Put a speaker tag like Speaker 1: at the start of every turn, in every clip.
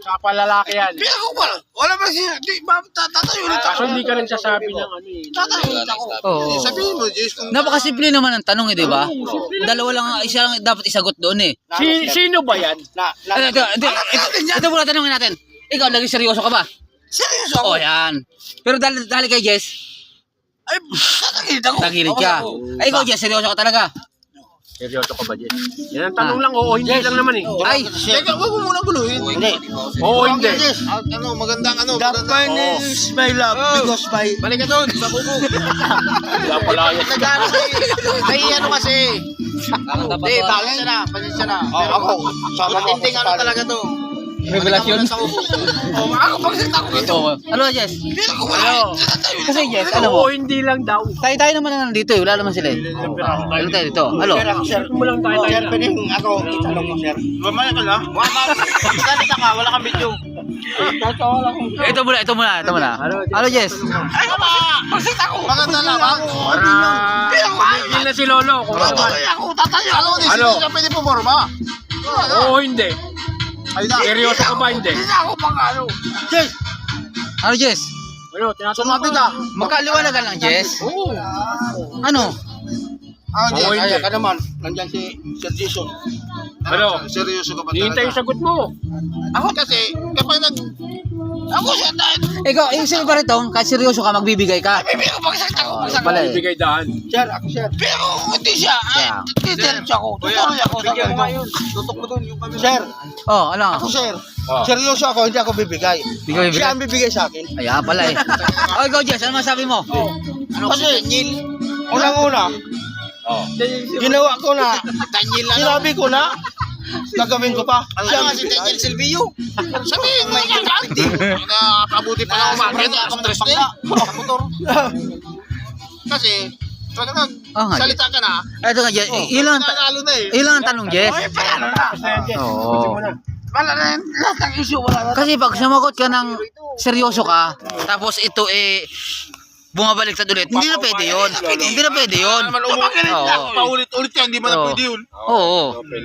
Speaker 1: Kapal lalaki yan.
Speaker 2: Ako ba? Wala ba siya? Di ba tatayo ulit ako?
Speaker 1: Kaso hindi ka nagsasabi ng ano eh.
Speaker 2: Tatayo ulit ako.
Speaker 3: Oo.
Speaker 2: Sabihin mo, Jess, kung
Speaker 3: Napakasimple naman ang tanong eh, di ba? Dalawa lang, isa lang dapat isagot doon eh.
Speaker 1: Sino ba yan?
Speaker 3: Ito muna tanongin natin. Ikaw, lagi seryoso ka ba?
Speaker 2: seryoso ako.
Speaker 3: Oo, yan. Pero dahil kay Jess,
Speaker 2: Ay, tatagilid ako.
Speaker 3: tagilid ka. Ay, ikaw, Jess, seryoso ka talaga.
Speaker 1: Seryoso ka ba, Jess? Yan ang tanong lang, oo, hindi lang naman eh.
Speaker 3: Ay,
Speaker 2: Teka, huwag mo muna guluhin. Hindi.
Speaker 1: Oo, hindi.
Speaker 2: Jess, ano, magandang ano. The fine is my love because my... Balik ka doon, sa buko.
Speaker 1: Wala pala yan.
Speaker 2: Nagano may ano kasi. Hindi, pasensya na. Ako, sama mo ako sa ano talaga to.
Speaker 3: revelasyon.
Speaker 2: Ako, pagsalita ko ito.
Speaker 3: Ano, Jess?
Speaker 2: Hindi ako wala.
Speaker 3: Kasi Jess, alam mo,
Speaker 1: Oo, hindi lang daw.
Speaker 3: tayo naman na nandito eh. Wala naman sila eh. Ano tayo dito? Alo?
Speaker 1: Sir, mo lang tayo.
Speaker 2: Sir, pwede ako itanong mo, sir. Mamaya ka lang. Salita ka, wala kang video.
Speaker 3: Ito muna. Ano, Jess?
Speaker 2: Ay, pagsalita ko. Maganda lang.
Speaker 1: Hindi na si Lolo. Kung ano.
Speaker 2: Ako, tatayo. Ano? Hindi pwede puporma.
Speaker 1: Oo, hindi. Seryoso ka ba, hindi?
Speaker 2: Hindi ako pang ano. Jess,
Speaker 3: Ano, Jess?
Speaker 1: Ano, tinatanong
Speaker 2: sumabi ka.
Speaker 3: Magkaliwanagan lang, Jess.
Speaker 1: Oo.
Speaker 3: Ano?
Speaker 1: Oo, hindi.
Speaker 2: Ay, ka naman. Nandiyan si Sir Jason.
Speaker 1: Ano?
Speaker 2: Seryoso ka ba
Speaker 1: Hihintay yung sagot mo.
Speaker 2: Ako kasi, kapag ako siya dahil.
Speaker 3: Ikaw, yung sabi pa rito, kahit seryoso ka, magbibigay ka.
Speaker 2: Bibigyan ko pagsalita ko.
Speaker 3: Pala eh.
Speaker 1: Bigay daan.
Speaker 2: Sir, ako sir. Pero hindi siya. Ay, titirin siya ako. Tutuloy ako.
Speaker 1: Bigyan mo yun.
Speaker 2: Tutok mo doon yung camera. Sir,
Speaker 3: Oh, ano?
Speaker 2: ako sir. Seryoso ako, hindi ako bibigay.
Speaker 3: Hindi ka bibigay?
Speaker 2: Siya ang bibigay sa akin.
Speaker 3: Ayan pala eh. Oh, ikaw, Jess, ano masabi mo?
Speaker 2: Kasi, unang-una, ginawa ko na, sinabi ko na, gagawin ko pa. Siya ang si Daniel Silvio. Sabihin mo yan, hindi. Nakabuti pa lang umakit. Akong stress na. Sa motor. Kasi, pag
Speaker 3: Oh, nga,
Speaker 2: salita ka na,
Speaker 3: Ito nga, Jess. Ilan
Speaker 2: nanalo na eh.
Speaker 3: ang tanong, Jess?
Speaker 2: Ay, paano na?
Speaker 3: Oo.
Speaker 2: Wala na yan. Lahat ng issue, wala na.
Speaker 3: Kasi pag sumagot ka ng seryoso ka, tapos ito eh, bumabalik sa ulit, hindi na pwede yun. Hindi na pwede yun.
Speaker 2: Papakilit
Speaker 3: Oo.
Speaker 2: lang. Paulit-ulit yan, hindi mo na
Speaker 3: Oo.
Speaker 2: pwede yun.
Speaker 3: Oo.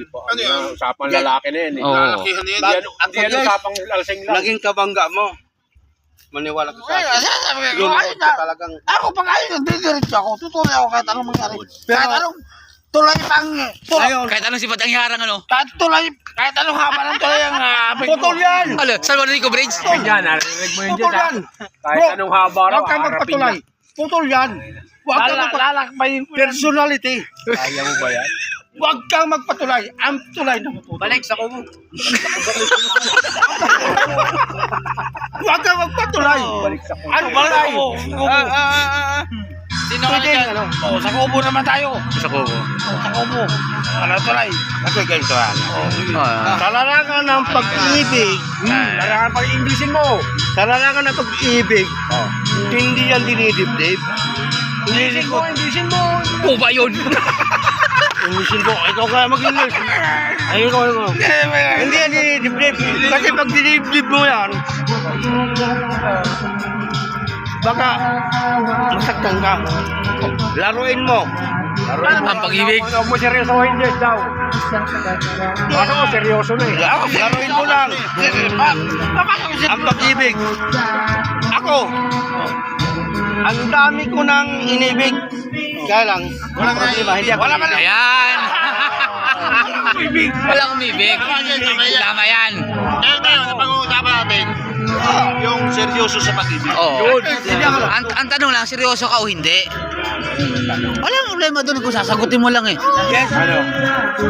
Speaker 2: Ano yan?
Speaker 1: Usapang lalaki na yan eh.
Speaker 3: Oo.
Speaker 2: Lalakihan na yan.
Speaker 1: Hindi yan usapang lasing lang.
Speaker 4: Naging kabangga mo. Maniwala ka sa
Speaker 2: Ay,
Speaker 4: akin.
Speaker 2: sasabi ko,
Speaker 4: Yun,
Speaker 2: ayun na.
Speaker 4: talagang
Speaker 2: Ako pa ngayon, nagdidiretso ako. Tutuloy ako kahit anong mangyari. Kahit anong tulay pang...
Speaker 4: Ngayon,
Speaker 3: Kahit anong sifat ang hiharang ano?
Speaker 2: Kahit anong haba ng tulay ang...
Speaker 4: putol yan!
Speaker 3: Alo, San Juan Rico Bridge?
Speaker 1: Yan, narinig mo yun
Speaker 4: Putol
Speaker 1: dyan.
Speaker 4: yan!
Speaker 1: Kahit
Speaker 4: Bro,
Speaker 1: anong haba raw,
Speaker 4: Huwag kang
Speaker 1: harapin
Speaker 4: magpatulay. Putol yan! Huwag kang
Speaker 2: Lalakbayin ko.
Speaker 4: personality.
Speaker 1: Kaya mo ba yan?
Speaker 4: Huwag kang magpatulay. Ang tulay na putol.
Speaker 2: Balik sa kubo.
Speaker 4: Huwag kang magpatulay.
Speaker 2: Ano ba na ako? Sino ka
Speaker 4: Pwede,
Speaker 2: dyan?
Speaker 4: ano?
Speaker 2: Oh, sa kubo naman tayo.
Speaker 3: Sa Kubo.
Speaker 2: Sa kubo. Ano tulay?
Speaker 4: Kasi ganito yan.
Speaker 3: Ah.
Speaker 4: Sa larangan ng pag-ibig,
Speaker 1: Kailangan pag-Englishin mo.
Speaker 4: sa larangan ng pag-ibig, hindi yan dinidibdib.
Speaker 1: Englishin mo, Englishin mo.
Speaker 3: Po ba yun?
Speaker 4: Inglesin ko, ikaw kaya mag-English. Ayun ko. Hindi yan dinidibdib. Kasi pag dinidibdib mo yan, baka masaktan ka. Laruin mo.
Speaker 3: Ang pag-ibig.
Speaker 1: Huwag mo seryosohin, Jess daw. Baka mo seryoso na eh.
Speaker 4: Laruin mo lang. Ang pag-ibig. Ako, ang dami ko nang inibig. Kaya lang, walang problema. Hindi ako.
Speaker 3: Ayan. Walang umibig. Tama yan.
Speaker 2: Eh, ngayon, pag-uusapan natin, yung seryoso sa pag-ibig.
Speaker 3: Oo. Ang tanong lang, seryoso ka o hindi? Walang problema doon kung sasagutin mo lang eh.
Speaker 1: Ano?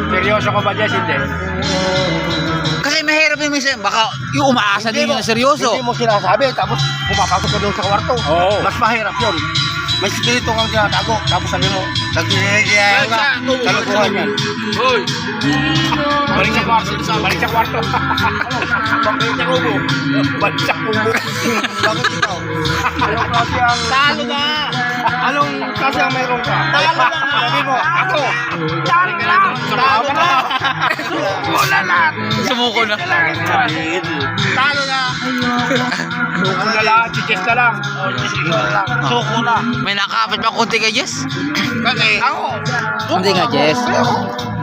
Speaker 1: Seryoso ka ba, Jess? Hindi.
Speaker 3: Kasi mahirap yung minsan, baka yung umaasa din yun na seryoso.
Speaker 4: Hindi mo sinasabi, tapos pumapasok ka doon sa kwarto.
Speaker 1: Oo.
Speaker 4: Mas mahirap yun. May spirito kang tinatago, tapos sabi mo, nagkikikaya ka, kalukuhan yan.
Speaker 1: Hoy! Balik sa kwarto. Balik sa kwarto. Balik sa kubo. Balik sa kubo.
Speaker 4: Bakit ikaw? Anong klase ang...
Speaker 2: Talo na!
Speaker 4: Anong klase ang mayroon ka?
Speaker 2: Talo na!
Speaker 4: Sabi mo, ako.
Speaker 2: Talo na! Talo na! Wala na!
Speaker 3: Sumuko na.
Speaker 2: Talo na!
Speaker 1: Suko na lang. Si Jess na lang.
Speaker 2: Suko na!
Speaker 3: May nakakapit pa konti kay Jess?
Speaker 2: Kasi ako,
Speaker 3: Hindi nga, Jess.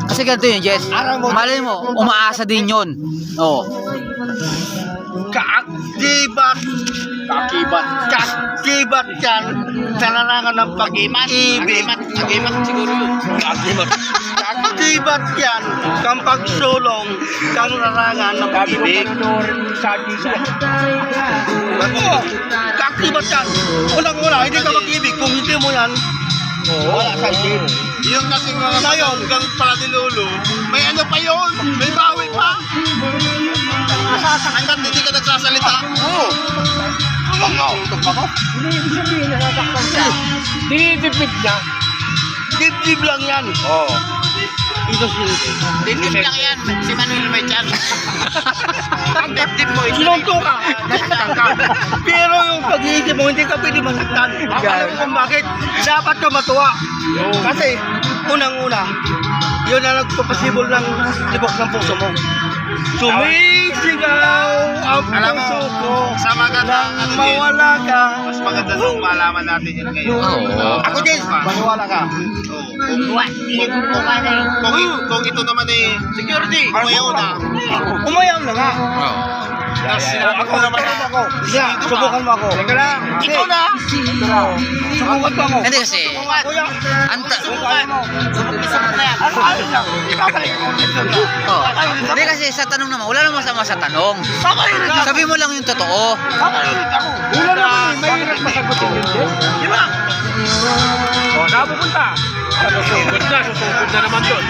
Speaker 3: Kasi ganito yun, Jess. Malay mo, umaasa din yun. Oo.
Speaker 4: Kaakibat. Kaakibat yan sa larangan ng pag-ibig.
Speaker 1: Agimat siguro yun.
Speaker 4: Kaakibat yan kang pagsulong kang larangan ng
Speaker 1: Sabi ko
Speaker 4: pag-ibig.
Speaker 1: panonoorin sa Gisa.
Speaker 4: Oo, kaakibat yan. Unang-una, hindi ka mag-ibig kung hindi mo yan. Wala sa isip.
Speaker 2: Yung kasi mga
Speaker 4: Ngayon,
Speaker 2: gang pala ni Lolo, may ano pa yun? May bawi pa. Hanggang hindi ka nagsasalita. Oo. Tutok ako.
Speaker 1: Hindi ibig sabihin nasasaktan siya. Dinidipid niya.
Speaker 4: Dibdib lang yan.
Speaker 2: Oo.
Speaker 4: Ito sila.
Speaker 2: Dibdib lang yan. Si Manuel may tiyan. Ang dibdib mo.
Speaker 4: Sinunto ka. Nasaktan ka. Pero yung pag-iisip mo, hindi ka pwede masaktan. Alam mo kung bakit? Dapat ka matuwa. Kasi, unang-una, yun ang nagpapasibol ng tibok ng puso mo. Sumisigaw ang
Speaker 2: Alam mo,
Speaker 4: puso ko.
Speaker 2: sa magandang
Speaker 4: Nang mawala ka.
Speaker 2: Mas maganda nung malaman natin yun ngayon.
Speaker 3: Oo.
Speaker 4: Ako din, maniwala ka.
Speaker 2: Kung ito naman eh, security, umayaw na.
Speaker 4: Umayaw na nga.
Speaker 3: Oo.
Speaker 2: Tapos sinabi ko naman na,
Speaker 4: ako. Yeah, subukan mo ako. Teka lang.
Speaker 2: ikaw na.
Speaker 4: Subukan mo ako.
Speaker 3: Hindi kasi,
Speaker 4: Kuya,
Speaker 3: anta,
Speaker 2: Subukan mo. Subukan na yan.
Speaker 4: ano lang? Ibabalik mo.
Speaker 3: oh. Hindi kasi sa tanong naman, wala namang masama sa tanong. Sabi mo lang yung totoo.
Speaker 1: Wala naman eh. Mahirap masagutin yun din.
Speaker 4: Di ba?
Speaker 1: O, napupunta. Susugod na naman doon.